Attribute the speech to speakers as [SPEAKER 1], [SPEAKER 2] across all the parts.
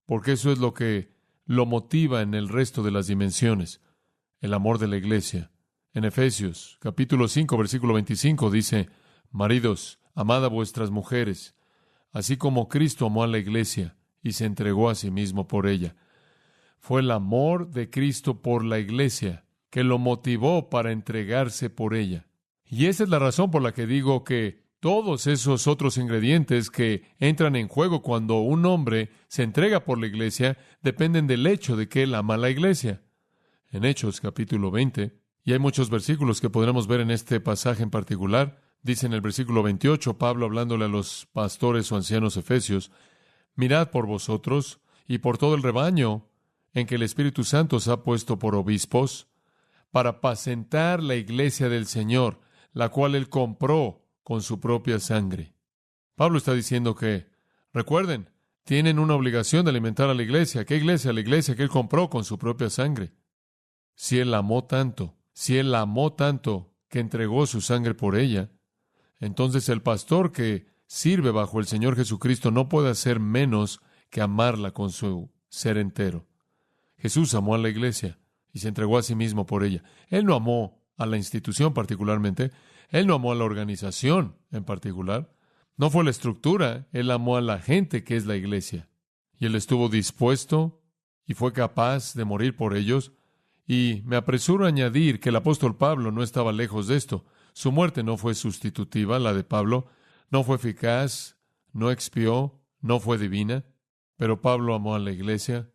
[SPEAKER 1] porque eso es lo que lo motiva en el resto de las dimensiones, el amor de la iglesia. En Efesios, capítulo 5, versículo 25, dice: maridos, amad a vuestras mujeres, así como Cristo amó a la iglesia y se entregó a sí mismo por ella. Fue el amor de Cristo por la iglesia que lo motivó para entregarse por ella. Y esa es la razón por la que digo que todos esos otros ingredientes que entran en juego cuando un hombre se entrega por la iglesia dependen del hecho de que él ama a la iglesia. En Hechos, capítulo 20, y hay muchos versículos que podremos ver en este pasaje en particular, dice en el versículo 28, Pablo hablándole a los pastores o ancianos efesios: mirad por vosotros y por todo el rebaño en que el Espíritu Santo os ha puesto por obispos, para apacentar la iglesia del Señor, la cual él compró con su propia sangre. Pablo está diciendo que, recuerden, tienen una obligación de alimentar a la iglesia. ¿Qué iglesia? La iglesia que él compró con su propia sangre. Si él la amó tanto que entregó su sangre por ella, entonces el pastor que sirve bajo el Señor Jesucristo no puede hacer menos que amarla con su ser entero. Jesús amó a la iglesia y se entregó a sí mismo por ella. Él no amó a la institución particularmente, él no amó a la organización en particular, no fue la estructura, él amó a la gente que es la iglesia. Y él estuvo dispuesto y fue capaz de morir por ellos. Y me apresuro a añadir que el apóstol Pablo no estaba lejos de esto. Su muerte no fue sustitutiva, la de Pablo, no fue eficaz, no expió, no fue divina, pero Pablo amó a la iglesia.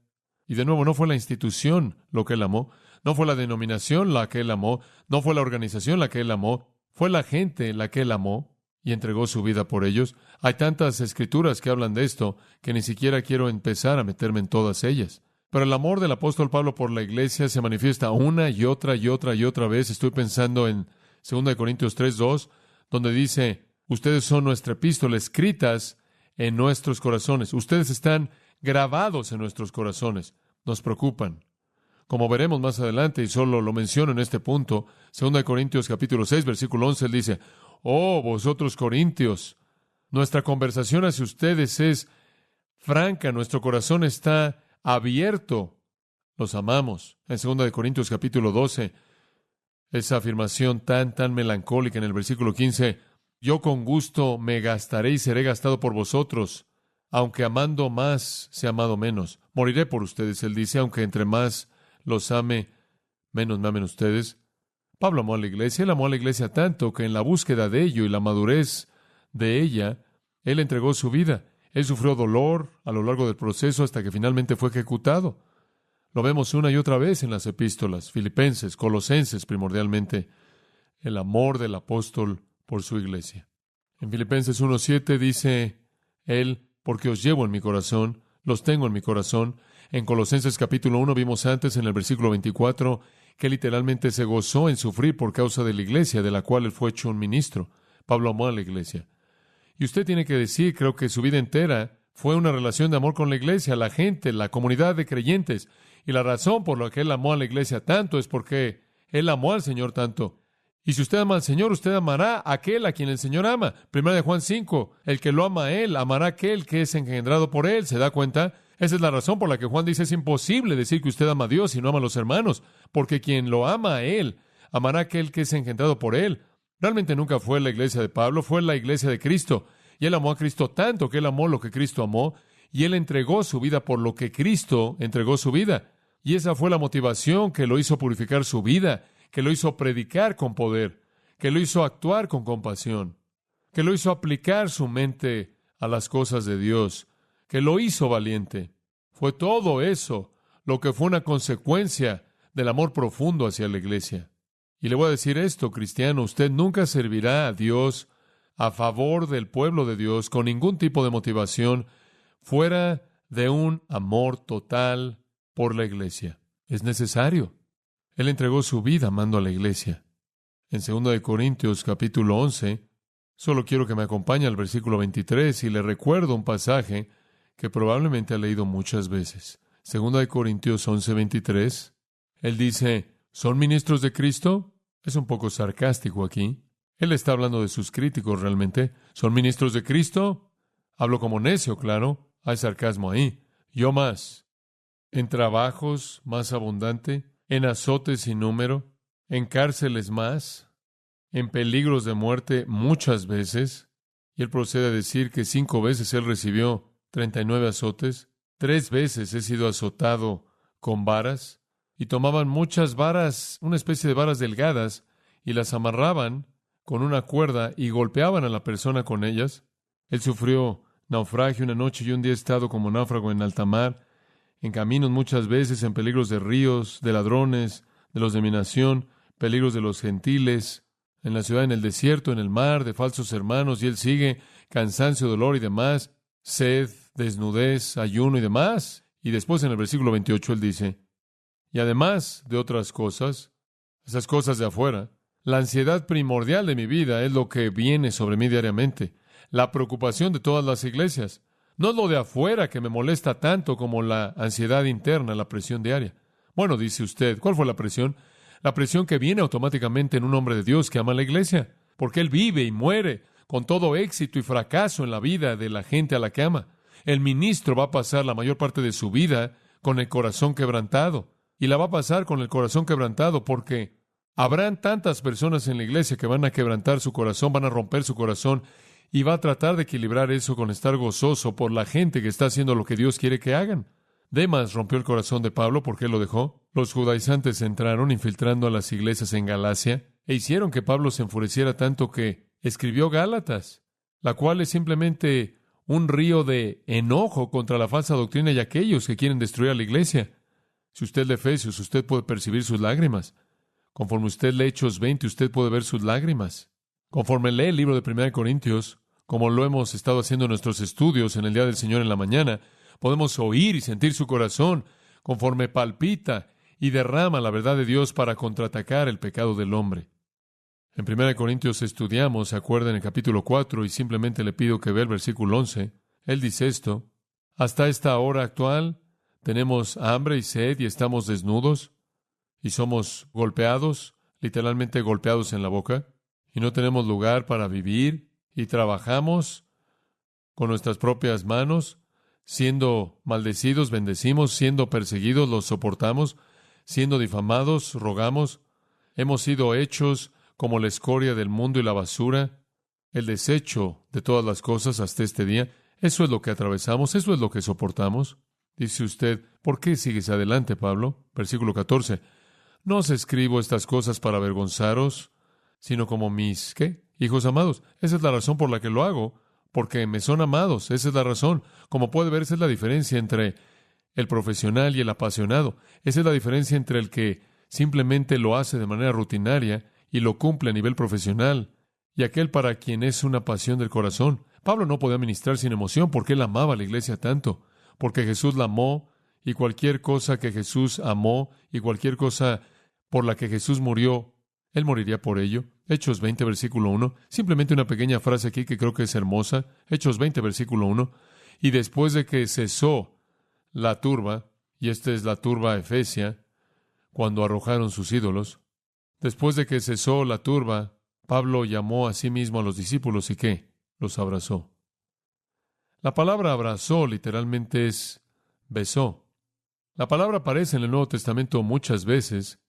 [SPEAKER 1] Y de nuevo, no fue la institución lo que él amó, no fue la denominación la que él amó, no fue la organización la que él amó, fue la gente la que él amó y entregó su vida por ellos. Hay tantas escrituras que hablan de esto que ni siquiera quiero empezar a meterme en todas ellas. Pero el amor del apóstol Pablo por la iglesia se manifiesta una y otra y otra y otra vez. Estoy pensando en 2 Corintios 3:2, donde dice: ustedes son nuestra epístola escritas en nuestros corazones. Ustedes están grabados en nuestros corazones. Nos preocupan. Como veremos más adelante, y solo lo menciono en este punto, 2 Corintios capítulo 6, versículo 11, él dice: oh, vosotros corintios, nuestra conversación hacia ustedes es franca, nuestro corazón está abierto, los amamos. En 2 Corintios capítulo 12, esa afirmación tan melancólica en el versículo 15: yo con gusto me gastaré y seré gastado por vosotros, aunque amando más sea amado menos. Moriré por ustedes, él dice, aunque entre más los ame, menos me amen ustedes. Pablo amó a la iglesia, él amó a la iglesia tanto que en la búsqueda de ello y la madurez de ella, él entregó su vida. Él sufrió dolor a lo largo del proceso hasta que finalmente fue ejecutado. Lo vemos una y otra vez en las epístolas, Filipenses, Colosenses primordialmente, el amor del apóstol por su iglesia. En Filipenses 1:7 dice él: porque os llevo en mi corazón, los tengo en mi corazón. En Colosenses capítulo 1 vimos antes en el versículo 24 que literalmente se gozó en sufrir por causa de la iglesia, de la cual él fue hecho un ministro. Pablo amó a la iglesia. Y usted tiene que decir, creo que su vida entera fue una relación de amor con la iglesia, la gente, la comunidad de creyentes. Y la razón por la que él amó a la iglesia tanto es porque él amó al Señor tanto. Y si usted ama al Señor, usted amará a aquel a quien el Señor ama. 1 Juan 5, el que lo ama a él, amará a aquel que es engendrado por él. ¿Se da cuenta? Esa es la razón por la que Juan dice: es imposible decir que usted ama a Dios y no ama a los hermanos, porque quien lo ama a él, amará a aquel que es engendrado por él. Realmente nunca fue la iglesia de Pablo, fue la iglesia de Cristo. Y él amó a Cristo tanto que él amó lo que Cristo amó, y él entregó su vida por lo que Cristo entregó su vida. Y esa fue la motivación que lo hizo purificar su vida, que lo hizo predicar con poder, que lo hizo actuar con compasión, que lo hizo aplicar su mente a las cosas de Dios, que lo hizo valiente. Fue todo eso lo que fue una consecuencia del amor profundo hacia la iglesia. Y le voy a decir esto, cristiano: usted nunca servirá a Dios a favor del pueblo de Dios con ningún tipo de motivación fuera de un amor total por la iglesia. Es necesario. Él entregó su vida amando a la iglesia. En 2 Corintios capítulo 11, solo quiero que me acompañe al versículo 23 y le recuerdo un pasaje que probablemente ha leído muchas veces. 2 Corintios 11:23, él dice: ¿son ministros de Cristo? Es un poco sarcástico aquí. Él está hablando de sus críticos realmente. ¿Son ministros de Cristo? Hablo como necio, claro. Hay sarcasmo ahí. Yo más, en trabajos más abundante, en azotes sin número, en cárceles más, en peligros de muerte muchas veces. Y él procede a decir que 5 veces él recibió 39 azotes, 3 veces he sido azotado con varas, y tomaban muchas varas, una especie de varas delgadas, y las amarraban con una cuerda y golpeaban a la persona con ellas. Él sufrió naufragio una noche y un día ha estado como náufrago en alta mar, en caminos muchas veces, en peligros de ríos, de ladrones, de los de mi nación, peligros de los gentiles, en la ciudad, en el desierto, en el mar, de falsos hermanos, y él sigue, cansancio, dolor y demás, sed, desnudez, ayuno y demás. Y después en el versículo 28 él dice, y además de otras cosas, esas cosas de afuera, la ansiedad primordial de mi vida es lo que viene sobre mí diariamente, la preocupación de todas las iglesias. No es lo de afuera que me molesta tanto como la ansiedad interna, la presión diaria. Bueno, dice usted, ¿cuál fue la presión? La presión que viene automáticamente en un hombre de Dios que ama a la iglesia, porque él vive y muere con todo éxito y fracaso en la vida de la gente a la que ama. El ministro va a pasar la mayor parte de su vida con el corazón quebrantado, y la va a pasar con el corazón quebrantado porque habrán tantas personas en la iglesia que van a quebrantar su corazón, van a romper su corazón, y va a tratar de equilibrar eso con estar gozoso por la gente que está haciendo lo que Dios quiere que hagan. Demas rompió el corazón de Pablo porque él lo dejó. Los judaizantes entraron infiltrando a las iglesias en Galacia e hicieron que Pablo se enfureciera tanto que escribió Gálatas, la cual es simplemente un río de enojo contra la falsa doctrina y aquellos que quieren destruir a la iglesia. Si usted lee Efesios, usted puede percibir sus lágrimas. Conforme usted lee Hechos 20, usted puede ver sus lágrimas. Conforme lee el libro de 1 Corintios, como lo hemos estado haciendo en nuestros estudios en el Día del Señor en la mañana, podemos oír y sentir su corazón conforme palpita y derrama la verdad de Dios para contraatacar el pecado del hombre. En 1 Corintios estudiamos, se acuerdan, en el capítulo 4, y simplemente le pido que vea el versículo 11. Él dice esto: hasta esta hora actual tenemos hambre y sed y estamos desnudos y somos golpeados, literalmente golpeados en la boca, y no tenemos lugar para vivir y trabajamos con nuestras propias manos, siendo maldecidos, bendecimos, siendo perseguidos, los soportamos, siendo difamados, rogamos, hemos sido hechos como la escoria del mundo y la basura, el desecho de todas las cosas hasta este día. Eso es lo que atravesamos, eso es lo que soportamos. Dice usted, ¿por qué sigues adelante, Pablo? Versículo 14. No os escribo estas cosas para avergonzaros, sino como mis, ¿qué? Hijos amados. Esa es la razón por la que lo hago, porque me son amados. Esa es la razón. Como puede ver, esa es la diferencia entre el profesional y el apasionado. Esa es la diferencia entre el que simplemente lo hace de manera rutinaria y lo cumple a nivel profesional, y aquel para quien es una pasión del corazón. Pablo no podía ministrar sin emoción porque él amaba a la iglesia tanto, porque Jesús la amó, y cualquier cosa que Jesús amó, y cualquier cosa por la que Jesús murió, él moriría por ello. Hechos 20, versículo 1. Simplemente una pequeña frase aquí que creo que es hermosa. Hechos 20, versículo 1. Y después de que cesó la turba, y esta es la turba efesia, cuando arrojaron sus ídolos, después de que cesó la turba, Pablo llamó a sí mismo a los discípulos y ¿qué? Los abrazó. La palabra abrazó literalmente es besó. La palabra aparece en el Nuevo Testamento muchas veces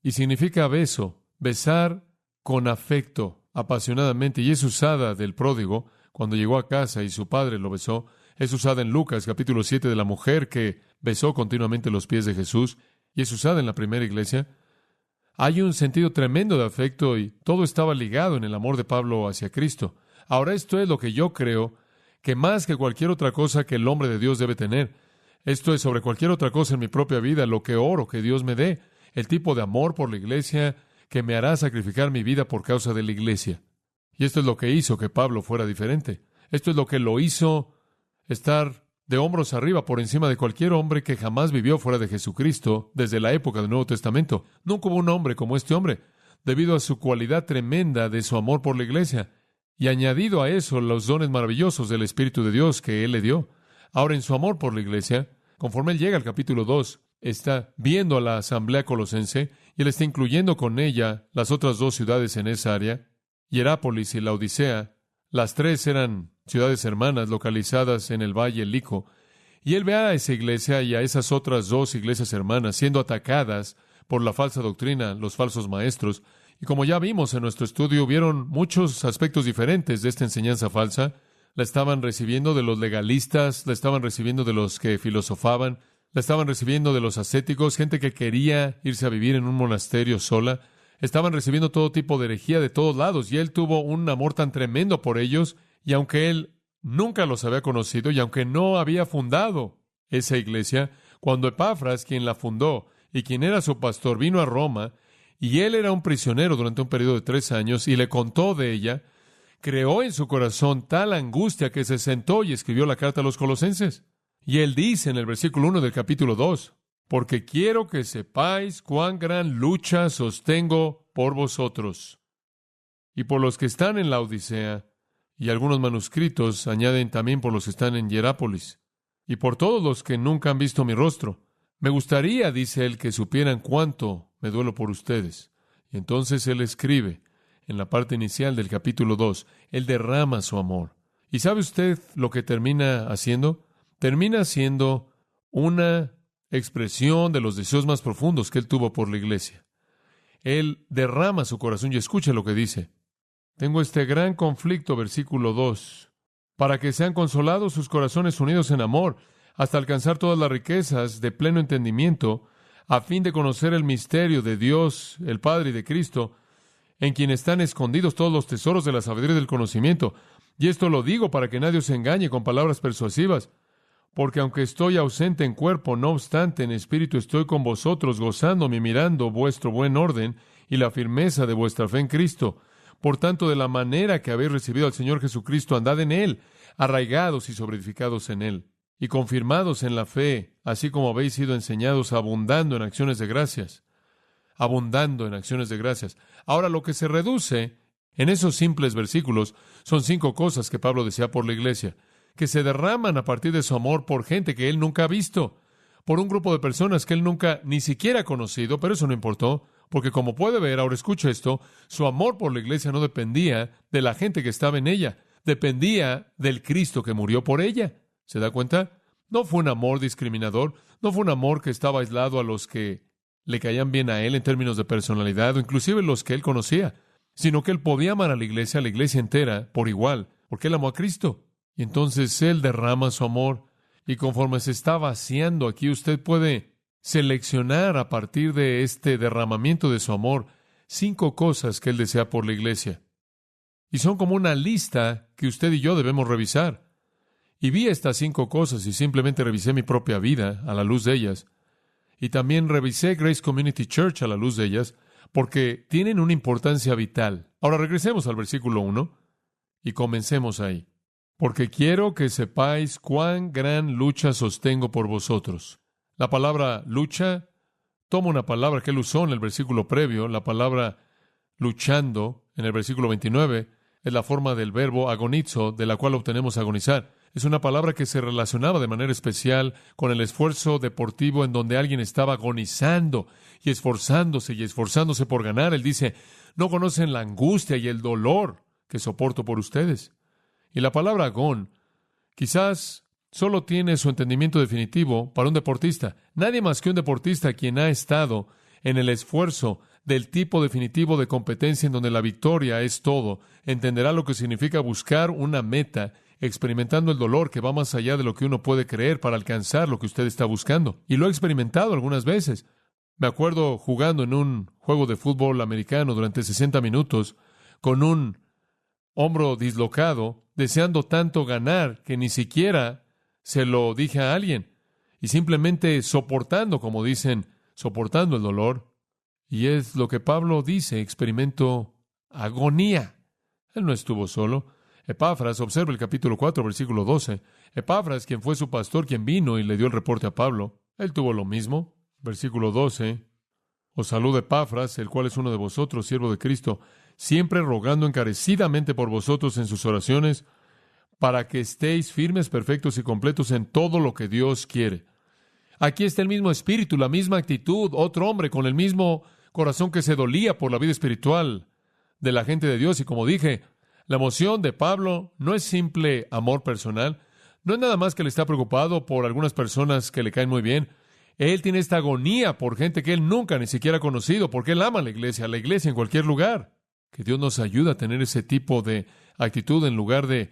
[SPEAKER 1] y significa beso, besar con afecto, apasionadamente, y es usada del pródigo cuando llegó a casa y su padre lo besó. Es usada en Lucas capítulo 7 de la mujer que besó continuamente los pies de Jesús, y es usada en la primera iglesia. Hay un sentido tremendo de afecto y todo estaba ligado en el amor de Pablo hacia Cristo. Ahora, esto es lo que yo creo que más que cualquier otra cosa que el hombre de Dios debe tener. Esto es sobre cualquier otra cosa en mi propia vida, lo que oro que Dios me dé, el tipo de amor por la iglesia que me hará sacrificar mi vida por causa de la iglesia. Y esto es lo que hizo que Pablo fuera diferente. Esto es lo que lo hizo estar de hombros arriba por encima de cualquier hombre que jamás vivió fuera de Jesucristo desde la época del Nuevo Testamento. Nunca hubo un hombre como este hombre, debido a su cualidad tremenda de su amor por la iglesia, y añadido a eso los dones maravillosos del Espíritu de Dios que Él le dio. Ahora, en su amor por la iglesia, conforme Él llega al capítulo 2, está viendo a la asamblea colosense, y Él está incluyendo con ella las otras 2 ciudades en esa área, Hierápolis y Laodicea. Las 3 eran ciudades hermanas localizadas en el valle Lico, Y él ve a esa iglesia y a esas otras dos iglesias hermanas siendo atacadas por la falsa doctrina, los falsos maestros. Y como ya vimos en nuestro estudio, hubieron muchos aspectos diferentes de esta enseñanza falsa. La estaban recibiendo de los legalistas, la estaban recibiendo de los que filosofaban, la estaban recibiendo de los ascéticos, gente que quería irse a vivir en un monasterio sola. Estaban recibiendo todo tipo de herejía de todos lados, y él tuvo un amor tan tremendo por ellos, y aunque él nunca los había conocido, y aunque no había fundado esa iglesia, cuando Epafras, quien la fundó y quien era su pastor, vino a Roma, y él era un prisionero durante un periodo de 3 años, y le contó de ella, creó en su corazón tal angustia que se sentó y escribió la carta a los Colosenses. Y él dice en el versículo 1 del capítulo 2, porque quiero que sepáis cuán gran lucha sostengo por vosotros y por los que están en la Odisea, y algunos manuscritos añaden también por los que están en Hierápolis, y por todos los que nunca han visto mi rostro. Me gustaría, dice él, que supieran cuánto me duelo por ustedes. Y entonces él escribe, en la parte inicial del capítulo 2, él derrama su amor. ¿Y sabe usted lo que termina haciendo? Termina siendo una expresión de los deseos más profundos que él tuvo por la iglesia. Él derrama su corazón y escuche lo que dice. Tengo este gran conflicto, versículo 2, para que sean consolados sus corazones unidos en amor, hasta alcanzar todas las riquezas de pleno entendimiento, a fin de conocer el misterio de Dios, el Padre y de Cristo, en quien están escondidos todos los tesoros de la sabiduría y del conocimiento. Y esto lo digo para que nadie os engañe con palabras persuasivas, porque aunque estoy ausente en cuerpo, no obstante en espíritu estoy con vosotros, gozándome y mirando vuestro buen orden y la firmeza de vuestra fe en Cristo. Por tanto, de la manera que habéis recibido al Señor Jesucristo, andad en Él, arraigados y sobreedificados en Él, y confirmados en la fe, así como habéis sido enseñados, abundando en acciones de gracias. Abundando en acciones de gracias. Ahora, lo que se reduce en esos simples versículos son 5 cosas que Pablo desea por la iglesia, que se derraman a partir de su amor por gente que él nunca ha visto, por un grupo de personas que él nunca ni siquiera ha conocido, pero eso no importó, porque como puede ver, ahora escucha esto, su amor por la iglesia no dependía de la gente que estaba en ella, dependía del Cristo que murió por ella. ¿Se da cuenta? No fue un amor discriminador, no fue un amor que estaba aislado a los que le caían bien a él en términos de personalidad, o inclusive los que él conocía, sino que él podía amar a la iglesia entera, por igual, porque él amó a Cristo. Y entonces él derrama su amor, y conforme se está vaciando aquí, usted puede seleccionar a partir de este derramamiento de su amor 5 cosas que él desea por la iglesia. Y son como una lista que usted y yo debemos revisar. Y vi estas 5 cosas y simplemente revisé mi propia vida a la luz de ellas. Y también revisé Grace Community Church a la luz de ellas, porque tienen una importancia vital. Ahora regresemos al versículo 1 y comencemos ahí. Porque quiero que sepáis cuán gran lucha sostengo por vosotros. La palabra lucha toma una palabra que él usó en el versículo previo, la palabra luchando, en el versículo 29, es la forma del verbo agonizo, de la cual obtenemos agonizar. Es una palabra que se relacionaba de manera especial con el esfuerzo deportivo en donde alguien estaba agonizando y esforzándose por ganar. Él dice, no conocen la angustia y el dolor que soporto por ustedes. Y la palabra agón quizás solo tiene su entendimiento definitivo para un deportista. Nadie más que un deportista quien ha estado en el esfuerzo del tipo definitivo de competencia en donde la victoria es todo, entenderá lo que significa buscar una meta, experimentando el dolor que va más allá de lo que uno puede creer para alcanzar lo que usted está buscando. Y lo he experimentado algunas veces. Me acuerdo jugando en un juego de fútbol americano durante 60 minutos con un hombro dislocado, deseando tanto ganar que ni siquiera se lo dije a alguien, y simplemente soportando, como dicen, soportando el dolor. Y es lo que Pablo dice, experimento agonía. Él no estuvo solo. Epafras, observa el capítulo 4, versículo 12. Epafras, quien fue su pastor, quien vino y le dio el reporte a Pablo, él tuvo lo mismo. Versículo 12. Os saluda Epafras, el cual es uno de vosotros, siervo de Cristo, siempre rogando encarecidamente por vosotros en sus oraciones, para que estéis firmes, perfectos y completos en todo lo que Dios quiere. Aquí está el mismo espíritu, la misma actitud, otro hombre con el mismo corazón que se dolía por la vida espiritual de la gente de Dios. Y como dije, la emoción de Pablo no es simple amor personal, No es nada más que él está preocupado por algunas personas que le caen muy bien. Él tiene esta agonía por gente que él nunca ni siquiera ha conocido, porque él ama a la iglesia en cualquier lugar. Que Dios nos ayude a tener ese tipo de actitud en lugar de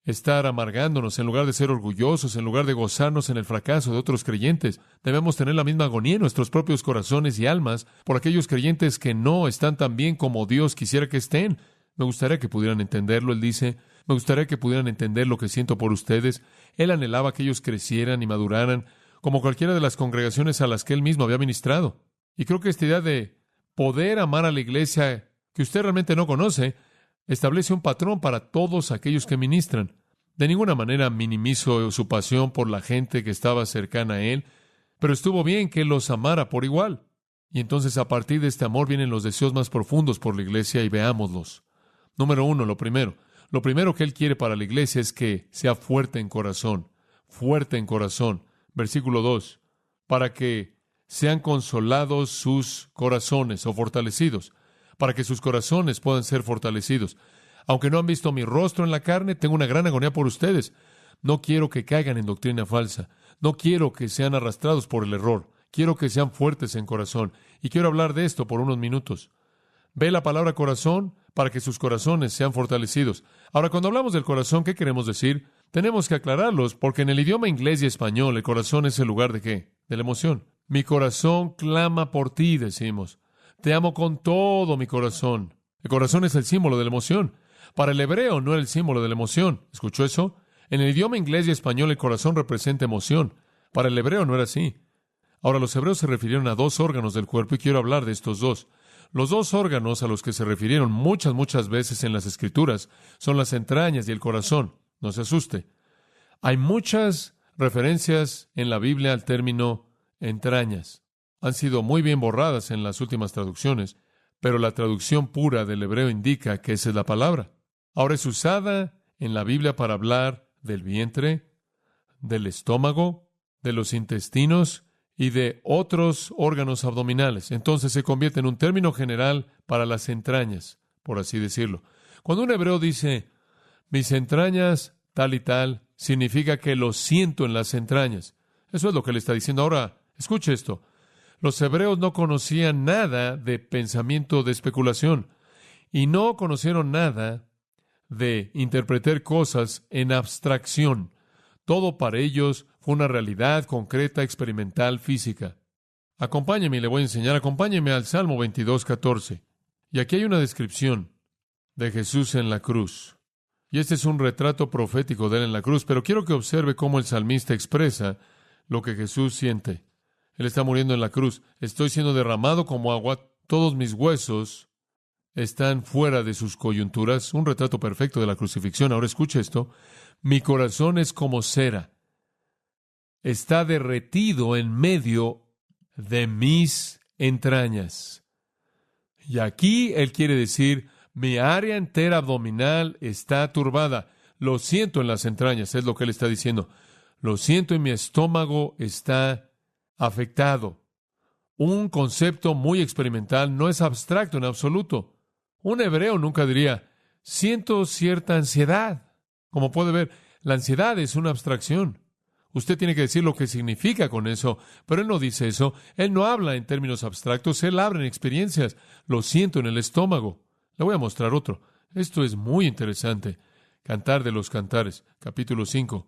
[SPEAKER 1] estar amargándonos, en lugar de ser orgullosos, en lugar de gozarnos en el fracaso de otros creyentes. Debemos tener la misma agonía en nuestros propios corazones y almas por aquellos creyentes que no están tan bien como Dios quisiera que estén. Me gustaría que pudieran entenderlo, él dice. Me gustaría que pudieran entender lo que siento por ustedes. Él anhelaba que ellos crecieran y maduraran, como cualquiera de las congregaciones a las que él mismo había ministrado. Y creo que esta idea de poder amar a la iglesia que usted realmente no conoce establece un patrón para todos aquellos que ministran. De ninguna manera minimizo su pasión por la gente que estaba cercana a él, pero estuvo bien que él los amara por igual. Y entonces a partir de este amor vienen los deseos más profundos por la iglesia y veámoslos. Número 1, lo primero que él quiere para la iglesia es que sea fuerte en corazón. Fuerte en corazón. Versículo 2. Para que sean consolados sus corazones o fortalecidos. Para que sus corazones puedan ser fortalecidos. Aunque no han visto mi rostro en la carne, tengo una gran agonía por ustedes. No quiero que caigan en doctrina falsa. No quiero que sean arrastrados por el error. Quiero que sean fuertes en corazón. Y quiero hablar de esto por unos minutos. Ve la palabra corazón para que sus corazones sean fortalecidos. Ahora, cuando hablamos del corazón, ¿qué queremos decir? Tenemos que aclararlos, porque en el idioma inglés y español, el corazón es el lugar ¿de qué? De la emoción. Mi corazón clama por ti, decimos. Te amo con todo mi corazón. El corazón es el símbolo de la emoción. Para el hebreo no era el símbolo de la emoción. ¿Escuchó eso? En el idioma inglés y español el corazón representa emoción. Para el hebreo no era así. Ahora, los hebreos se refirieron a dos órganos del cuerpo y quiero hablar de estos dos. Los dos órganos a los que se refirieron muchas veces en las Escrituras son las entrañas y el corazón. No se asuste. Hay muchas referencias en la Biblia al término entrañas. Han sido muy bien borradas en las últimas traducciones, pero la traducción pura del hebreo indica que esa es la palabra. Ahora es usada en la Biblia para hablar del vientre, del estómago, de los intestinos y de otros órganos abdominales. Entonces se convierte en un término general para las entrañas, por así decirlo. Cuando un hebreo dice, mis entrañas tal y tal, significa que lo siento en las entrañas. Eso es lo que le está diciendo. Ahora, escuche esto. Los hebreos no conocían nada de pensamiento de especulación y no conocieron nada de interpretar cosas en abstracción. Todo para ellos fue una realidad concreta, experimental, física. Acompáñeme y le voy a enseñar. Acompáñeme al Salmo 22:14. Y aquí hay una descripción de Jesús en la cruz. Y este es un retrato profético de él en la cruz, pero quiero que observe cómo el salmista expresa lo que Jesús siente. Él está muriendo en la cruz. Estoy siendo derramado como agua. Todos mis huesos están fuera de sus coyunturas. Un retrato perfecto de la crucifixión. Ahora escuche esto. Mi corazón es como cera. Está derretido en medio de mis entrañas. Y aquí él quiere decir, mi área entera abdominal está turbada. Lo siento en las entrañas, es lo que él está diciendo. Lo siento y mi estómago está afectado. Un concepto muy experimental, no es abstracto en absoluto. Un hebreo nunca diría, siento cierta ansiedad. Como puede ver, la ansiedad es una abstracción. Usted tiene que decir lo que significa con eso, pero él no dice eso. Él no habla en términos abstractos, él habla en experiencias. Lo siento en el estómago. Le voy a mostrar otro. Esto es muy interesante. Cantar de los Cantares, capítulo 5.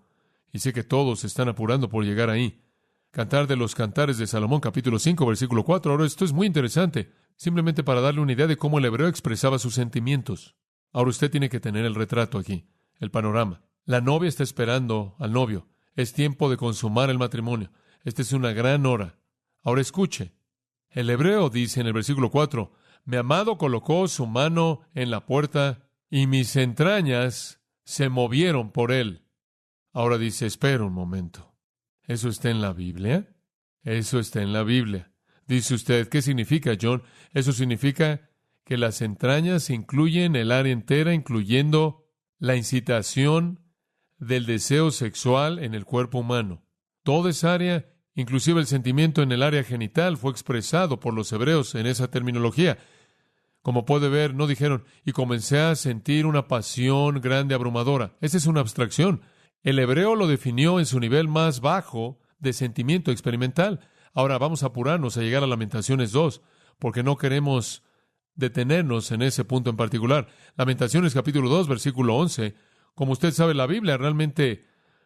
[SPEAKER 1] Y sé que todos se están apurando por llegar ahí. Cantar de los Cantares de Salomón, capítulo 5, versículo 4. Ahora, esto es muy interesante, simplemente para darle una idea de cómo el hebreo expresaba sus sentimientos. Ahora usted tiene que tener el retrato aquí, el panorama. La novia está esperando al novio. Es tiempo de consumar el matrimonio. Esta es una gran hora. Ahora escuche. El hebreo dice en el versículo 4, mi amado colocó su mano en la puerta y mis entrañas se movieron por él. Ahora dice, espera un momento. ¿Eso está en la Biblia? Eso está en la Biblia. Dice usted, ¿qué significa, John? Eso significa que las entrañas incluyen el área entera, incluyendo la incitación del deseo sexual en el cuerpo humano. Toda esa área, inclusive el sentimiento en el área genital, fue expresado por los hebreos en esa terminología. Como puede ver, no dijeron, y comencé a sentir una pasión grande, abrumadora. Esa es una abstracción. El hebreo lo definió en su nivel más bajo de sentimiento experimental. Ahora vamos a apurarnos a llegar a Lamentaciones 2, porque no queremos detenernos en ese punto en particular. Lamentaciones capítulo 2, versículo 11. Como usted sabe, la Biblia realmente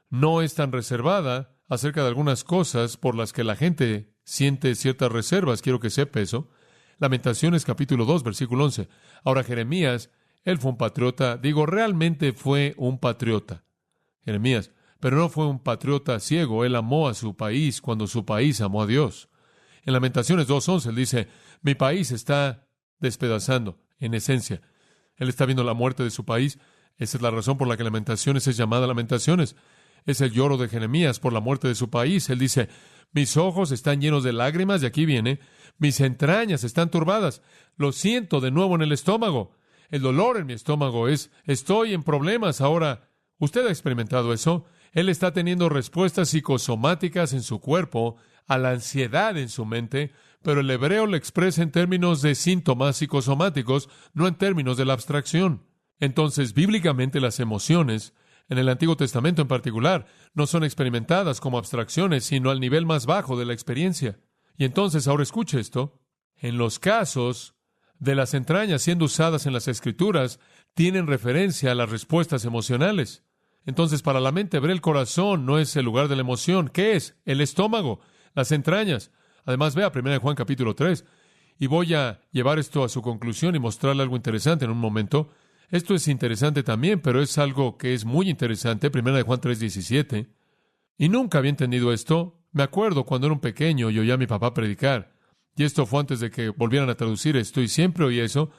[SPEAKER 1] no es tan reservada acerca de algunas cosas por las que la gente siente ciertas reservas. Quiero que sepa eso. Lamentaciones capítulo 2, versículo 11. Ahora Jeremías, él fue un patriota. Realmente fue un patriota. Jeremías, pero no fue un patriota ciego. Él amó a su país cuando su país amó a Dios. En Lamentaciones 2:11 él dice, mi país está despedazando, en esencia. Él está viendo la muerte de su país. Esa es la razón por la que Lamentaciones es llamada Lamentaciones. Es el lloro de Jeremías por la muerte de su país. Él dice, mis ojos están llenos de lágrimas, y aquí viene, mis entrañas están turbadas. Lo siento de nuevo en el estómago. El dolor en mi estómago estoy en problemas ahora. ¿Usted ha experimentado eso? Él está teniendo respuestas psicosomáticas en su cuerpo a la ansiedad en su mente, pero el hebreo lo expresa en términos de síntomas psicosomáticos, no en términos de la abstracción. Entonces, bíblicamente, las emociones, en el Antiguo Testamento en particular, no son experimentadas como abstracciones, sino al nivel más bajo de la experiencia. Y entonces, ahora escuche esto, en los casos de las entrañas siendo usadas en las Escrituras, tienen referencia a las respuestas emocionales. Entonces, para la mente hebrea, el corazón no es el lugar de la emoción. ¿Qué es? El estómago, las entrañas. Además, vea 1 Juan capítulo 3. Y voy a llevar esto a su conclusión y mostrarle algo interesante en un momento. Esto es interesante también, pero es algo que es muy interesante. 1 Juan 3:17. Y nunca había entendido esto. Me acuerdo cuando era un pequeño y oía a mi papá predicar. Y esto fue antes de que volvieran a traducir esto. Y siempre oí eso.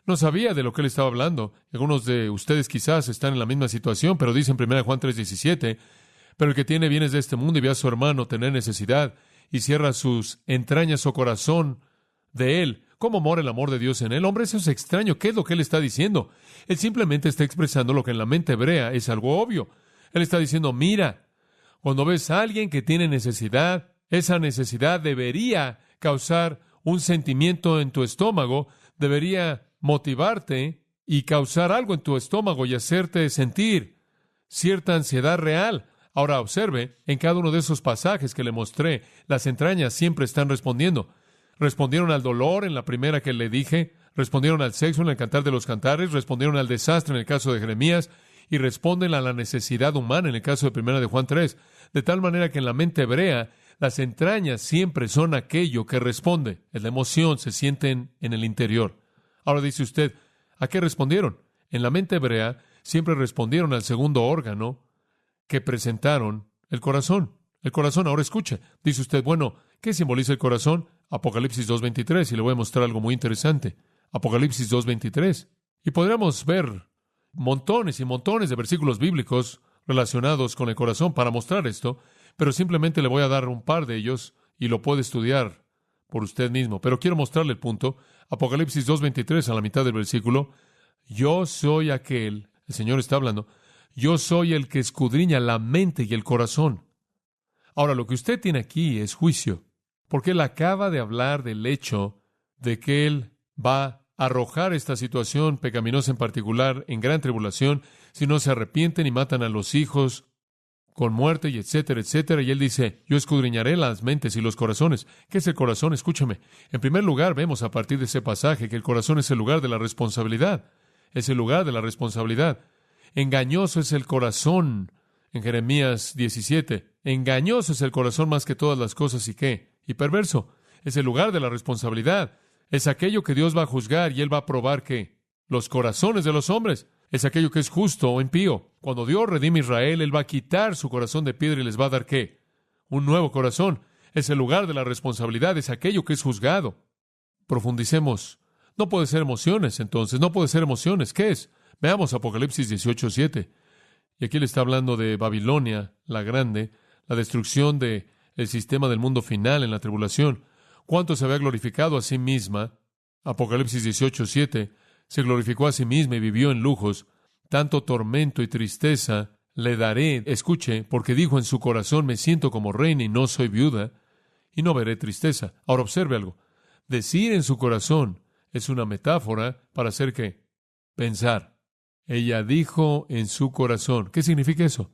[SPEAKER 1] No sabía de lo que él estaba hablando. Algunos de ustedes quizás están en la misma situación, pero dice en 1 Juan 3:17, pero el que tiene bienes de este mundo y ve a su hermano tener necesidad y cierra sus entrañas o corazón de él, ¿cómo mora el amor de Dios en él? Hombre, eso es extraño. ¿Qué es lo que él está diciendo? Él simplemente está expresando lo que en la mente hebrea es algo obvio. Él está diciendo, mira, cuando ves a alguien que tiene necesidad, esa necesidad debería causar un sentimiento en tu estómago, debería motivarte y causar algo en tu estómago y hacerte sentir cierta ansiedad real. Ahora observe, en cada uno de esos pasajes que le mostré, las entrañas siempre están respondiendo. Respondieron al dolor en la primera que le dije, respondieron al sexo en el Cantar de los Cantares, respondieron al desastre en el caso de Jeremías y responden a la necesidad humana en el caso de 1 de Juan 3, de tal manera que en la mente hebrea las entrañas siempre son aquello que responde. La emoción se sienten en el interior. Ahora dice usted, ¿a qué respondieron? En la mente hebrea siempre respondieron al segundo órgano que presentaron, el corazón. El corazón, ahora escuche. Dice usted, bueno, ¿qué simboliza el corazón? Apocalipsis 2:23, y le voy a mostrar algo muy interesante. Apocalipsis 2:23. Y podríamos ver montones y montones de versículos bíblicos relacionados con el corazón para mostrar esto, pero simplemente le voy a dar un par de ellos y lo puede estudiar por usted mismo. Pero quiero mostrarle el punto. Apocalipsis 2:23, a la mitad del versículo. Yo soy aquel, el Señor está hablando, yo soy el que escudriña la mente y el corazón. Ahora, lo que usted tiene aquí es juicio, porque Él acaba de hablar del hecho de que Él va a arrojar esta situación pecaminosa en particular en gran tribulación si no se arrepienten y matan a los hijos con muerte y etcétera, etcétera. Y Él dice, yo escudriñaré las mentes y los corazones. ¿Qué es el corazón? Escúchame. En primer lugar, vemos a partir de ese pasaje que el corazón es el lugar de la responsabilidad. Es el lugar de la responsabilidad. Engañoso es el corazón, en Jeremías 17. Engañoso es el corazón más que todas las cosas. ¿Y qué? Y perverso. Es el lugar de la responsabilidad. Es aquello que Dios va a juzgar y Él va a probar que los corazones de los hombres es aquello que es justo o impío. Cuando Dios redime a Israel, Él va a quitar su corazón de piedra y les va a dar ¿qué? Un nuevo corazón. Es el lugar de la responsabilidad. Es aquello que es juzgado. Profundicemos. No puede ser emociones, entonces. No puede ser emociones. ¿Qué es? Veamos Apocalipsis 18:7. Y aquí le está hablando de Babilonia, la grande, la destrucción del sistema del mundo final en la tribulación. ¿Cuánto se había glorificado a sí misma? Apocalipsis 18:7. Se glorificó a sí misma y vivió en lujos. Tanto tormento y tristeza le daré. Escuche, porque dijo en su corazón, me siento como reina y no soy viuda, y no veré tristeza. Ahora observe algo. Decir en su corazón es una metáfora para hacer ¿qué? Pensar. Ella dijo en su corazón. ¿Qué significa eso?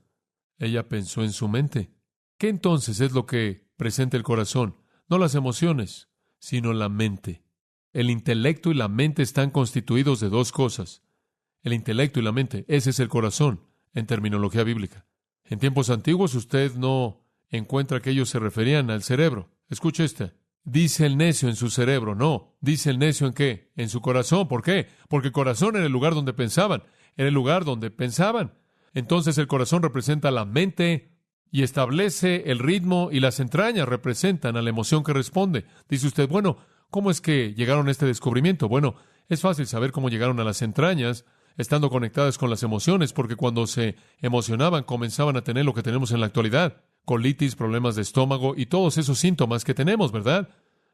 [SPEAKER 1] Ella pensó en su mente. ¿Qué entonces es lo que presenta el corazón? No las emociones, sino la mente. El intelecto y la mente están constituidos de dos cosas. El intelecto y la mente, ese es el corazón, en terminología bíblica. En tiempos antiguos usted no encuentra que ellos se referían al cerebro. Escuche esta. Dice el necio en su cerebro. No. Dice el necio ¿en qué? En su corazón. ¿Por qué? Porque el corazón era el lugar donde pensaban. Era el lugar donde pensaban. Entonces el corazón representa la mente y establece el ritmo, y las entrañas representan a la emoción que responde. Dice usted, bueno, ¿cómo es que llegaron a este descubrimiento? Bueno, es fácil saber cómo llegaron a las entrañas, estando conectadas con las emociones, porque cuando se emocionaban comenzaban a tener lo que tenemos en la actualidad: colitis, problemas de estómago y todos esos síntomas que tenemos, ¿verdad?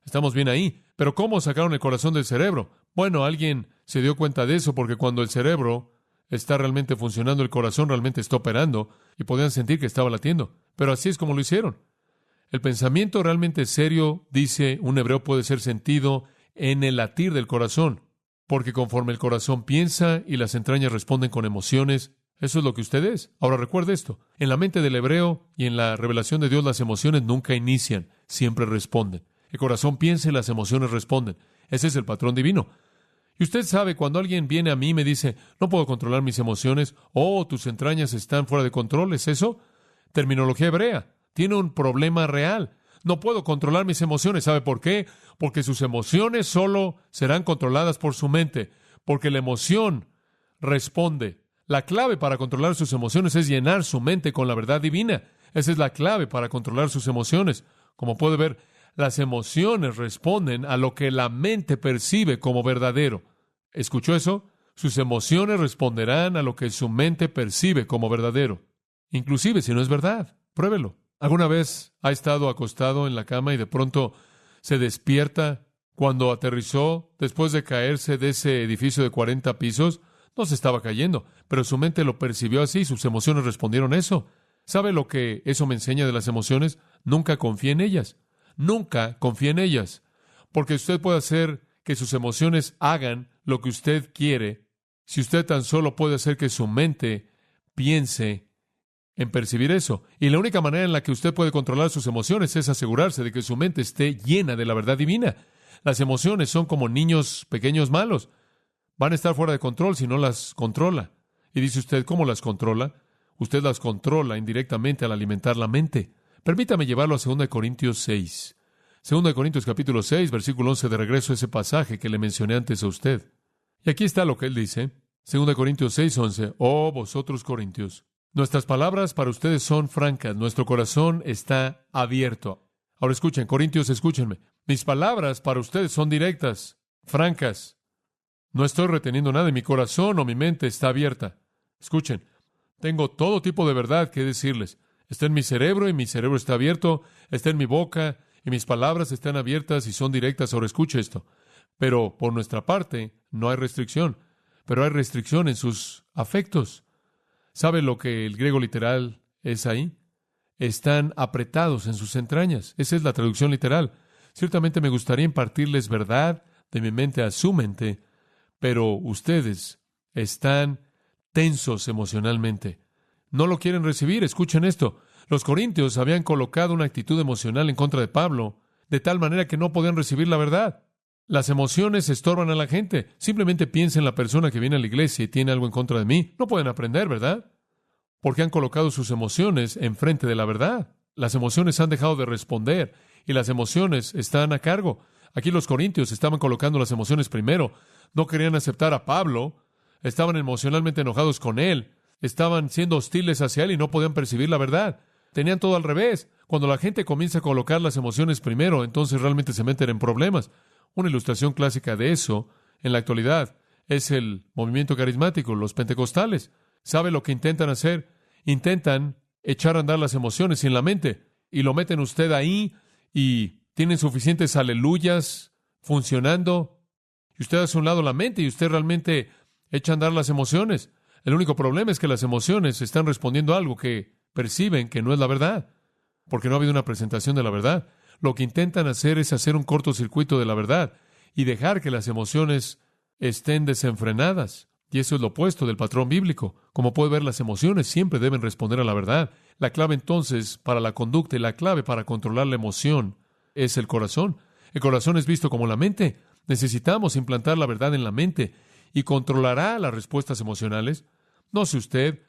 [SPEAKER 1] Estamos bien ahí. Pero ¿cómo sacaron el corazón del cerebro? Bueno, alguien se dio cuenta de eso, porque cuando el cerebro está realmente funcionando, el corazón realmente está operando, y podían sentir que estaba latiendo. Pero así es como lo hicieron. El pensamiento realmente serio, dice un hebreo, puede ser sentido en el latir del corazón, porque conforme el corazón piensa y las entrañas responden con emociones, eso es lo que usted es. Ahora recuerde esto: en la mente del hebreo y en la revelación de Dios, las emociones nunca inician, siempre responden. El corazón piensa y las emociones responden. Ese es el patrón divino. Y usted sabe, cuando alguien viene a mí y me dice, no puedo controlar mis emociones, tus entrañas están fuera de control, ¿es eso? Terminología hebrea. Tiene un problema real. No puedo controlar mis emociones. ¿Sabe por qué? Porque sus emociones solo serán controladas por su mente, porque la emoción responde. La clave para controlar sus emociones es llenar su mente con la verdad divina. Esa es la clave para controlar sus emociones. Como puede ver, las emociones responden a lo que la mente percibe como verdadero. ¿Escuchó eso? Sus emociones responderán a lo que su mente percibe como verdadero, inclusive si no es verdad. Pruébelo. ¿Alguna vez ha estado acostado en la cama y de pronto se despierta cuando aterrizó después de caerse de ese edificio de 40 pisos? No se estaba cayendo, pero su mente lo percibió así, sus emociones respondieron eso. ¿Sabe lo que eso me enseña de las emociones? Nunca confíe en ellas. Nunca confíe en ellas, porque usted puede hacer que sus emociones hagan lo que usted quiere si usted tan solo puede hacer que su mente piense en percibir eso. Y la única manera en la que usted puede controlar sus emociones es asegurarse de que su mente esté llena de la verdad divina. Las emociones son como niños pequeños malos. Van a estar fuera de control si no las controla. Y dice usted, ¿cómo las controla? Usted las controla indirectamente al alimentar la mente. Permítame llevarlo a 2 Corintios 6. 2 Corintios capítulo 6, versículo 11, de regreso a ese pasaje que le mencioné antes a usted. Y aquí está lo que él dice. 2 Corintios 6, 11. Oh, vosotros corintios, nuestras palabras para ustedes son francas, nuestro corazón está abierto. Ahora escuchen, corintios, escúchenme. Mis palabras para ustedes son directas, francas. No estoy reteniendo nada, y mi corazón o mi mente está abierta. Escuchen, tengo todo tipo de verdad que decirles. Está en mi cerebro y mi cerebro está abierto, está en mi boca y mis palabras están abiertas y son directas. Ahora escuche esto. Pero por nuestra parte no hay restricción, pero hay restricción en sus afectos. ¿Sabe lo que el griego literal es ahí? Están apretados en sus entrañas. Esa es la traducción literal. Ciertamente me gustaría impartirles verdad de mi mente a su mente, pero ustedes están tensos emocionalmente. No lo quieren recibir. Escuchen esto. Los corintios habían colocado una actitud emocional en contra de Pablo, de tal manera que no podían recibir la verdad. Las emociones estorban a la gente. Simplemente piensa en la persona que viene a la iglesia y tiene algo en contra de mí. No pueden aprender, ¿verdad? Porque han colocado sus emociones enfrente de la verdad. Las emociones han dejado de responder y las emociones están a cargo. Aquí los corintios estaban colocando las emociones primero. No querían aceptar a Pablo. Estaban emocionalmente enojados con él. Estaban siendo hostiles hacia él y no podían percibir la verdad. Tenían todo al revés. Cuando la gente comienza a colocar las emociones primero, entonces realmente se meten en problemas. Una ilustración clásica de eso, en la actualidad, es el movimiento carismático, los pentecostales. ¿Sabe lo que intentan hacer? Intentan echar a andar las emociones sin la mente, y lo meten usted ahí, y tienen suficientes aleluyas funcionando, y usted hace a un lado la mente, y usted realmente echa a andar las emociones. El único problema es que las emociones están respondiendo a algo que perciben que no es la verdad, porque no ha habido una presentación de la verdad. Lo que intentan hacer es hacer un cortocircuito de la verdad y dejar que las emociones estén desenfrenadas. Y eso es lo opuesto del patrón bíblico. Como puede ver, las emociones siempre deben responder a la verdad. La clave entonces para la conducta y la clave para controlar la emoción es el corazón. El corazón es visto como la mente. Necesitamos implantar la verdad en la mente y controlará las respuestas emocionales. No sé usted,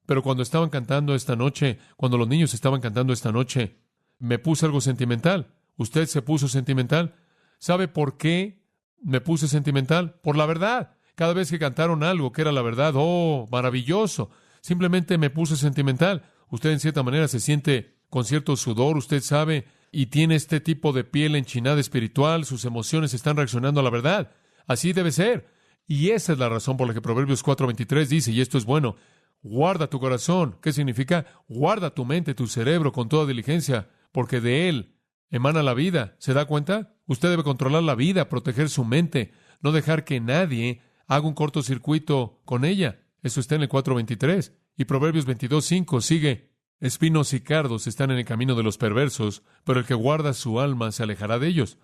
[SPEAKER 1] pero cuando estaban cantando esta noche, cuando los niños estaban cantando esta noche, me puse algo sentimental. ¿Usted se puso sentimental? ¿Sabe por qué me puse sentimental? Por la verdad. Cada vez que cantaron algo que era la verdad, ¡oh, maravilloso! Simplemente me puse sentimental. Usted en cierta manera se siente con cierto sudor, usted sabe, y tiene este tipo de piel enchinada espiritual, sus emociones están reaccionando a la verdad. Así debe ser. Y esa es la razón por la que Proverbios 4:23 dice, y esto es bueno, guarda tu corazón. ¿Qué significa? Guarda tu mente, tu cerebro con toda diligencia, porque de él emana la vida. ¿Se da cuenta? Usted debe controlar la vida, proteger su mente, no dejar que nadie haga un cortocircuito con ella. Eso está en el 4:23. Y Proverbios 22:5 sigue, espinos y cardos están en el camino de los perversos, pero el que guarda su alma se alejará de ellos.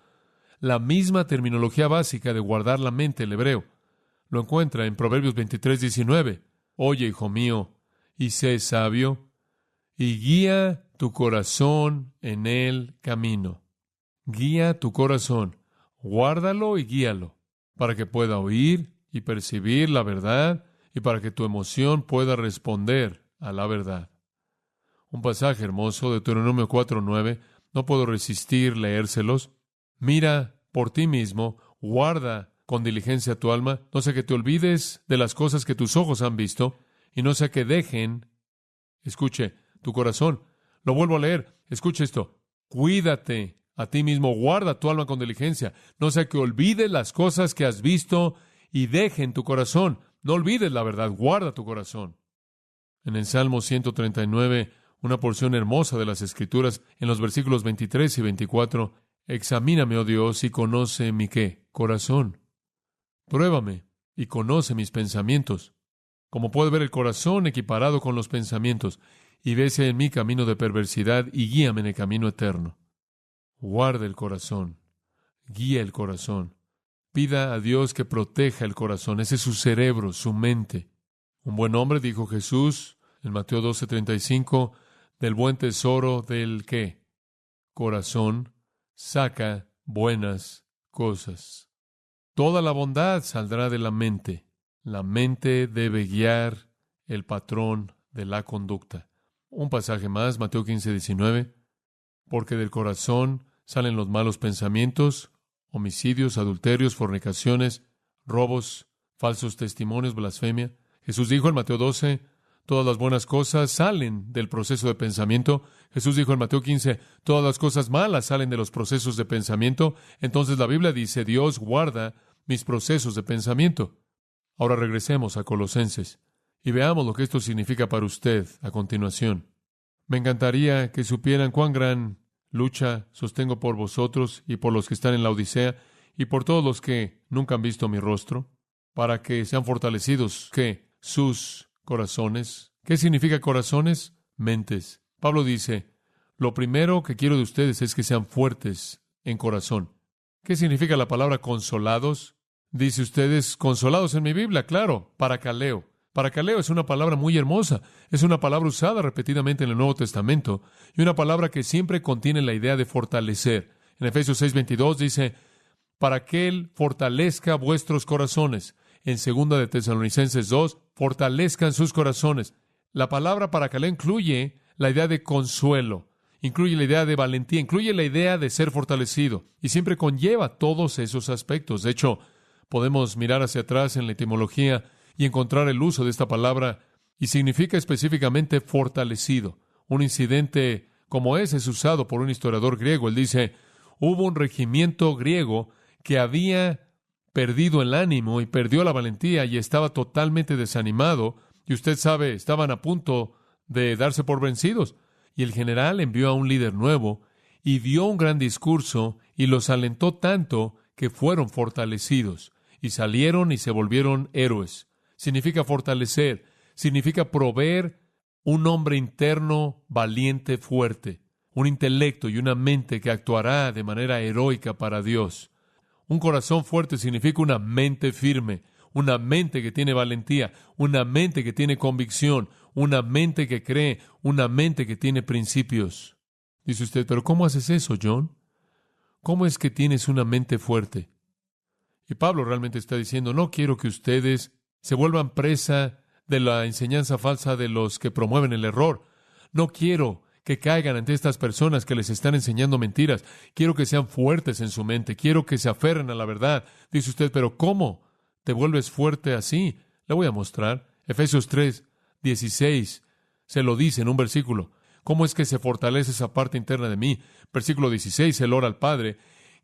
[SPEAKER 1] La misma terminología básica de guardar la mente, el hebreo, lo encuentra en Proverbios 23:19. Oye, hijo mío, y sé sabio, y guía tu corazón en el camino. Guía tu corazón, guárdalo y guíalo, para que pueda oír y percibir la verdad, y para que tu emoción pueda responder a la verdad. Un pasaje hermoso, Deuteronomio 4:9, no puedo resistir leérselos. Mira por ti mismo, guarda con diligencia tu alma, no sea que te olvides de las cosas que tus ojos han visto, y no sea que dejen, escuche, tu corazón. Lo vuelvo a leer, escuche esto, cuídate a ti mismo, guarda tu alma con diligencia, no sea que olvides las cosas que has visto y dejen tu corazón. No olvides la verdad, guarda tu corazón. En el Salmo 139, una porción hermosa de las Escrituras, en los versículos 23 y 24, examíname, oh Dios, y conoce mi ¿qué? Corazón. Pruébame y conoce mis pensamientos. Como puede ver el corazón equiparado con los pensamientos, y vese en mí camino de perversidad y guíame en el camino eterno. Guarda el corazón, guía el corazón. Pida a Dios que proteja el corazón. Ese es su cerebro, su mente. Un buen hombre, dijo Jesús en Mateo 12:35, del buen tesoro del ¿qué? Corazón saca buenas cosas. Toda la bondad saldrá de la mente. La mente debe guiar el patrón de la conducta. Un pasaje más, Mateo 15:19, porque del corazón salen los malos pensamientos, homicidios, adulterios, fornicaciones, robos, falsos testimonios, blasfemia. Jesús dijo en Mateo 12, todas las buenas cosas salen del proceso de pensamiento. Jesús dijo en Mateo 15, todas las cosas malas salen de los procesos de pensamiento. Entonces la Biblia dice, Dios guarda mis procesos de pensamiento. Ahora regresemos a Colosenses y veamos lo que esto significa para usted a continuación. Me encantaría que supieran cuán gran lucha sostengo por vosotros y por los que están en la Odisea y por todos los que nunca han visto mi rostro, para que sean fortalecidos, ¿qué? Sus corazones. ¿Qué significa corazones? Mentes. Pablo dice, lo primero que quiero de ustedes es que sean fuertes en corazón. ¿Qué significa la palabra consolados? Dice ustedes, consolados en mi Biblia, claro, parakaleo. Parakaleo es una palabra muy hermosa. Es una palabra usada repetidamente en el Nuevo Testamento y una palabra que siempre contiene la idea de fortalecer. En Efesios 6:22 dice, para que Él fortalezca vuestros corazones. En 2 de Tesalonicenses 2, fortalezcan sus corazones. La palabra parakaleo incluye la idea de consuelo, incluye la idea de valentía, incluye la idea de ser fortalecido y siempre conlleva todos esos aspectos. De hecho, podemos mirar hacia atrás en la etimología y encontrar el uso de esta palabra y significa específicamente fortalecido. Un incidente como ese es usado por un historiador griego. Él dice, hubo un regimiento griego que había perdido el ánimo y perdió la valentía y estaba totalmente desanimado y usted sabe, estaban a punto de darse por vencidos. Y el general envió a un líder nuevo y dio un gran discurso y los alentó tanto que fueron fortalecidos y salieron y se volvieron héroes. Significa fortalecer, significa proveer un hombre interno valiente, fuerte, un intelecto y una mente que actuará de manera heroica para Dios. Un corazón fuerte significa una mente firme, una mente que tiene valentía, una mente que tiene convicción, una mente que cree, una mente que tiene principios. Dice usted, pero ¿cómo haces eso, John? ¿Cómo es que tienes una mente fuerte? Y Pablo realmente está diciendo, no quiero que ustedes se vuelvan presa de la enseñanza falsa de los que promueven el error. No quiero que caigan ante estas personas que les están enseñando mentiras. Quiero que sean fuertes en su mente. Quiero que se aferren a la verdad. Dice usted, pero ¿cómo te vuelves fuerte así? Le voy a mostrar. Efesios 3:16 se lo dice en un versículo. ¿Cómo es que se fortalece esa parte interna de mí? Versículo 16, él ora al Padre,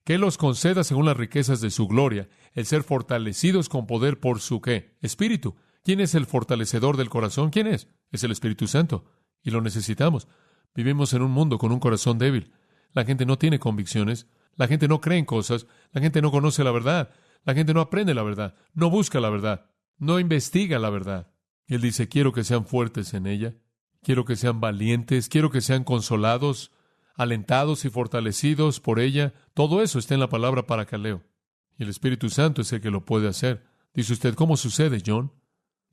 [SPEAKER 1] que Él los conceda según las riquezas de su gloria, el ser fortalecidos con poder por su ¿qué? Espíritu. ¿Quién es el fortalecedor del corazón? ¿Quién es? Es el Espíritu Santo. Y lo necesitamos. Vivimos en un mundo con un corazón débil. La gente no tiene convicciones. La gente no cree en cosas. La gente no conoce la verdad. La gente no aprende la verdad. No busca la verdad. No investiga la verdad. Y Él dice, quiero que sean fuertes en ella. Quiero que sean valientes. Quiero que sean consolados, alentados y fortalecidos por ella. Todo eso está en la palabra paracaleo. Y el Espíritu Santo es el que lo puede hacer. Dice usted, ¿cómo sucede, John?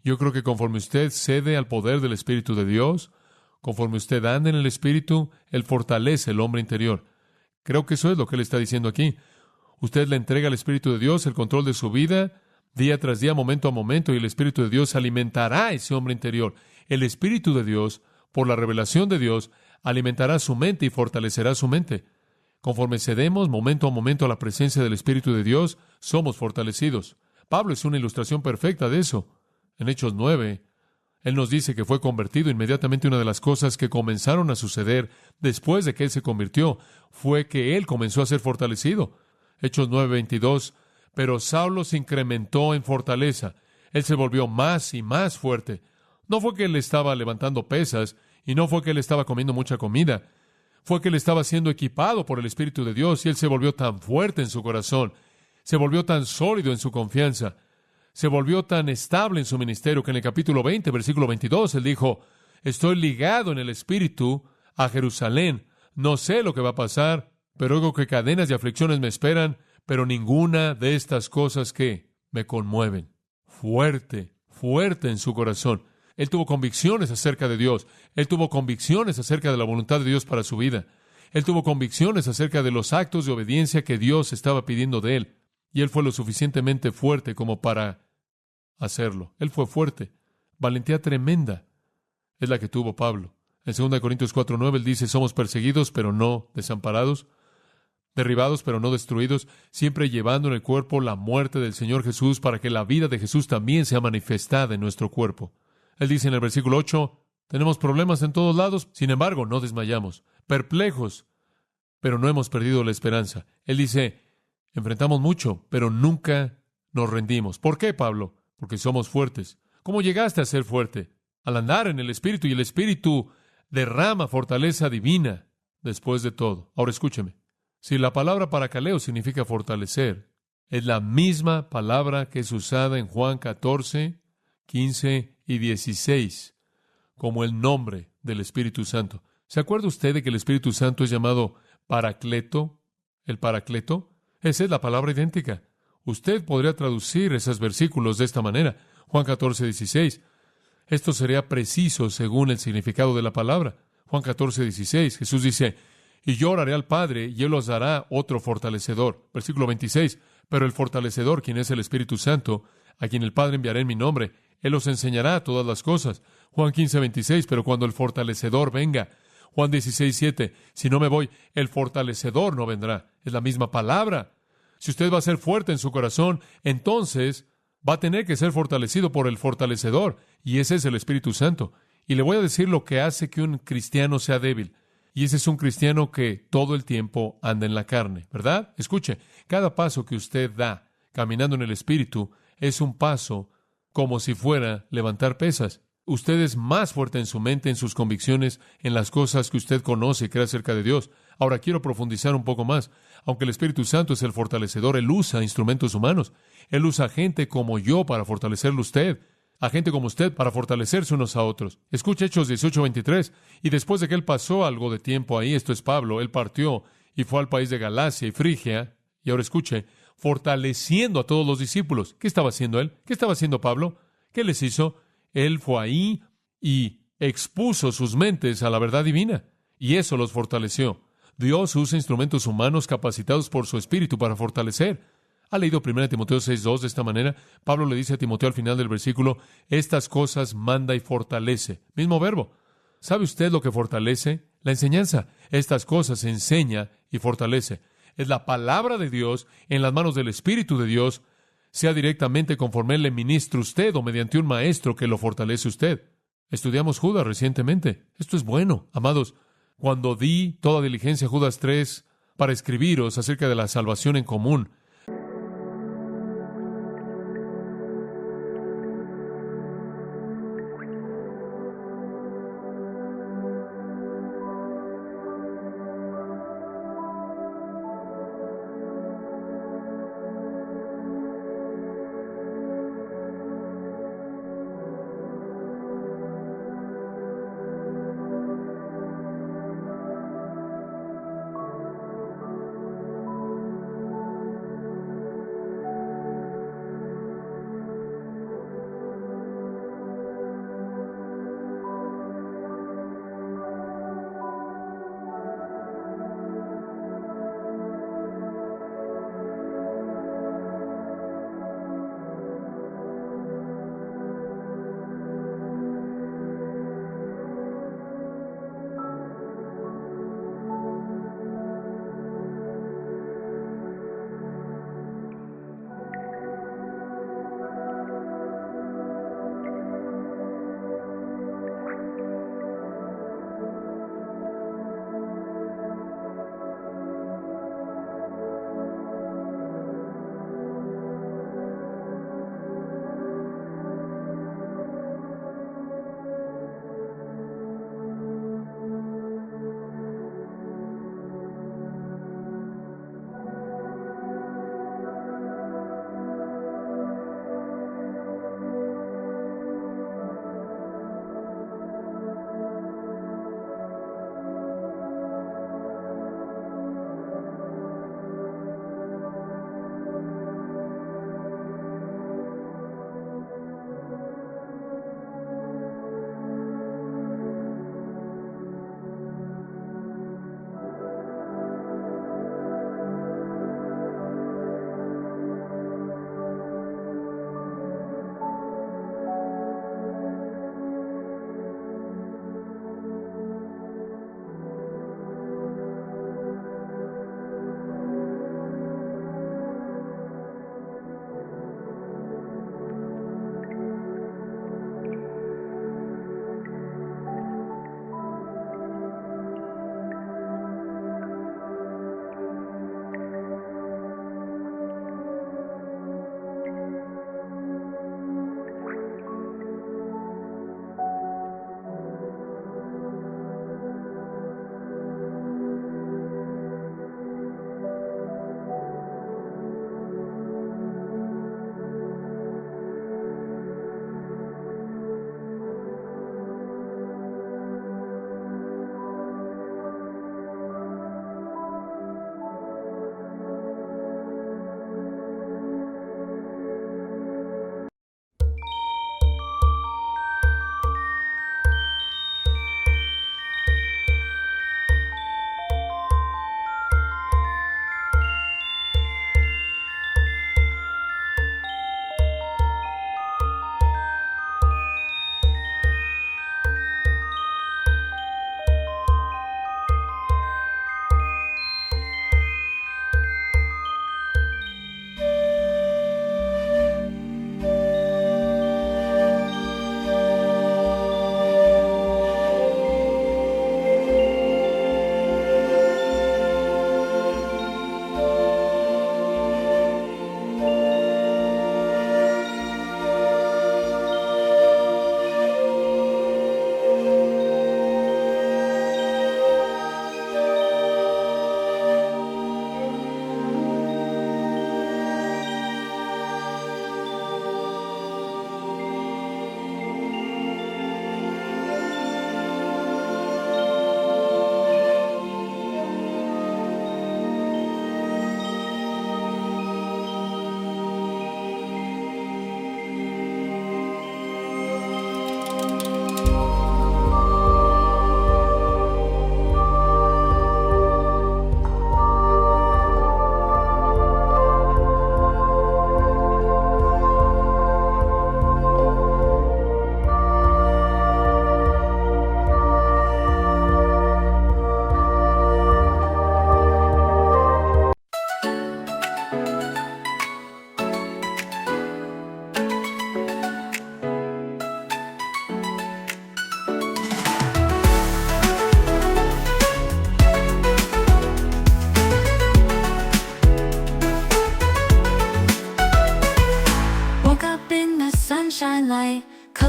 [SPEAKER 1] Yo creo que conforme usted cede al poder del Espíritu de Dios, conforme usted anda en el Espíritu, Él fortalece el hombre interior. Creo que eso es lo que Él está diciendo aquí. Usted le entrega al Espíritu de Dios el control de su vida, día tras día, momento a momento, y el Espíritu de Dios alimentará a ese hombre interior. El Espíritu de Dios, por la revelación de Dios, alimentará su mente y fortalecerá su mente. Conforme cedemos momento a momento a la presencia del Espíritu de Dios, somos fortalecidos. Pablo es una ilustración perfecta de eso. En Hechos 9, él nos dice que fue convertido. Inmediatamente una de las cosas que comenzaron a suceder después de que él se convirtió fue que él comenzó a ser fortalecido. Hechos 9:22, pero Saulo se incrementó en fortaleza. Él se volvió más y más fuerte. No fue que él estaba levantando pesas y no fue que él estaba comiendo mucha comida. Fue que él estaba siendo equipado por el Espíritu de Dios y él se volvió tan fuerte en su corazón. Se volvió tan sólido en su confianza. Se volvió tan estable en su ministerio que en el capítulo 20, versículo 22, él dijo, estoy ligado en el Espíritu a Jerusalén. No sé lo que va a pasar, pero oigo que cadenas y aflicciones me esperan, pero ninguna de estas cosas que me conmueven. Fuerte, fuerte en su corazón. Él tuvo convicciones acerca de Dios. Él tuvo convicciones acerca de la voluntad de Dios para su vida. Él tuvo convicciones acerca de los actos de obediencia que Dios estaba pidiendo de él. Y él fue lo suficientemente fuerte como para hacerlo. Él fue fuerte. Valentía tremenda es la que tuvo Pablo. En 2 Corintios 4:9 él dice, somos perseguidos, pero no desamparados, derribados, pero no destruidos, siempre llevando en el cuerpo la muerte del Señor Jesús para que la vida de Jesús también sea manifestada en nuestro cuerpo. Él dice en el versículo 8, tenemos problemas en todos lados, sin embargo, no desmayamos, perplejos, pero no hemos perdido la esperanza. Él dice, enfrentamos mucho, pero nunca nos rendimos. ¿Por qué, Pablo? Porque somos fuertes. ¿Cómo llegaste a ser fuerte? Al andar en el Espíritu, y el Espíritu derrama fortaleza divina después de todo. Ahora escúcheme. Si la palabra paracaleo significa fortalecer, es la misma palabra que es usada en Juan 14, 15 y 16 como el nombre del Espíritu Santo. ¿Se acuerda usted de que el Espíritu Santo es llamado Paracleto? ¿El Paracleto? Esa es la palabra idéntica. Usted podría traducir esos versículos de esta manera. Juan 14:16. Esto sería preciso según el significado de la palabra. Juan 14:16. Jesús dice, y yo oraré al Padre, y Él os dará otro fortalecedor. Versículo 26. Pero el fortalecedor, quien es el Espíritu Santo, a quien el Padre enviará en mi nombre, Él os enseñará todas las cosas. Juan 15:26. Pero cuando el fortalecedor venga. Juan 16:7. Si no me voy, el fortalecedor no vendrá. Es la misma palabra. Si usted va a ser fuerte en su corazón, entonces va a tener que ser fortalecido por el fortalecedor, y ese es el Espíritu Santo. Y le voy a decir lo que hace que un cristiano sea débil, y ese es un cristiano que todo el tiempo anda en la carne, ¿verdad? Escuche, cada paso que usted da caminando en el Espíritu es un paso como si fuera levantar pesas. Usted es más fuerte en su mente, en sus convicciones, en las cosas que usted conoce y cree acerca de Dios. Ahora quiero profundizar un poco más. Aunque el Espíritu Santo es el fortalecedor, Él usa instrumentos humanos. Él usa gente como yo para fortalecerlo usted, a gente como usted para fortalecerse unos a otros. Escuche Hechos 18:23. Y después de que Él pasó algo de tiempo ahí, esto es Pablo, Él partió y fue al país de Galacia y Frigia. Y ahora escuche, fortaleciendo a todos los discípulos. ¿Qué estaba haciendo Él? ¿Qué estaba haciendo Pablo? ¿Qué les hizo? Él fue ahí y expuso sus mentes a la verdad divina, y eso los fortaleció. Dios usa instrumentos humanos capacitados por su Espíritu para fortalecer. ¿Ha leído 1 Timoteo 6:2 de esta manera? Pablo le dice a Timoteo al final del versículo, estas cosas manda y fortalece. Mismo verbo. ¿Sabe usted lo que fortalece? La enseñanza. Estas cosas enseña y fortalece. Es la palabra de Dios en las manos del Espíritu de Dios, sea directamente conforme Él le ministre usted o mediante un maestro que lo fortalece usted. Estudiamos Judas recientemente. Esto es bueno, amados. Cuando di toda diligencia, Judas 3, para escribiros acerca de la salvación en común,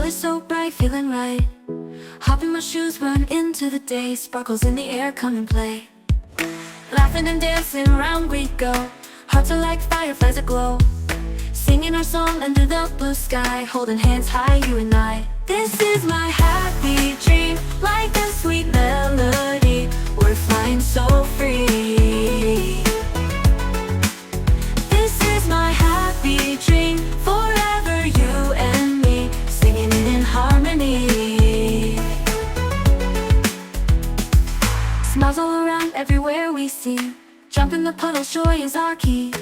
[SPEAKER 2] colors so bright, feeling right. Hop in my shoes, run into the day. Sparkles in the air, come and play. Laughing and dancing, around we go. Hearts are like fireflies aglow. Singing our song under the blue sky, holding hands high, you and I. This is my happy dream, like a sweet melody. We're flying so free. This is my happy dream, forever you and me, singing it in harmony. Smiles all around, everywhere we see. Jump in the puddles, joy is our key.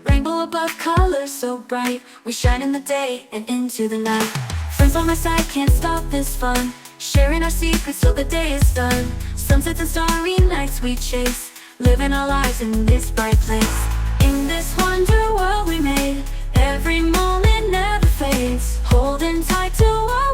[SPEAKER 2] Rainbow above, colors so bright. We shine in the day and into the night. Friends on my side, can't stop this fun. Sharing our secrets till the day is done. Sunsets and starry nights we chase, living our lives in this bright place. In this wonder world we made, every moment never fades. Holding tight to what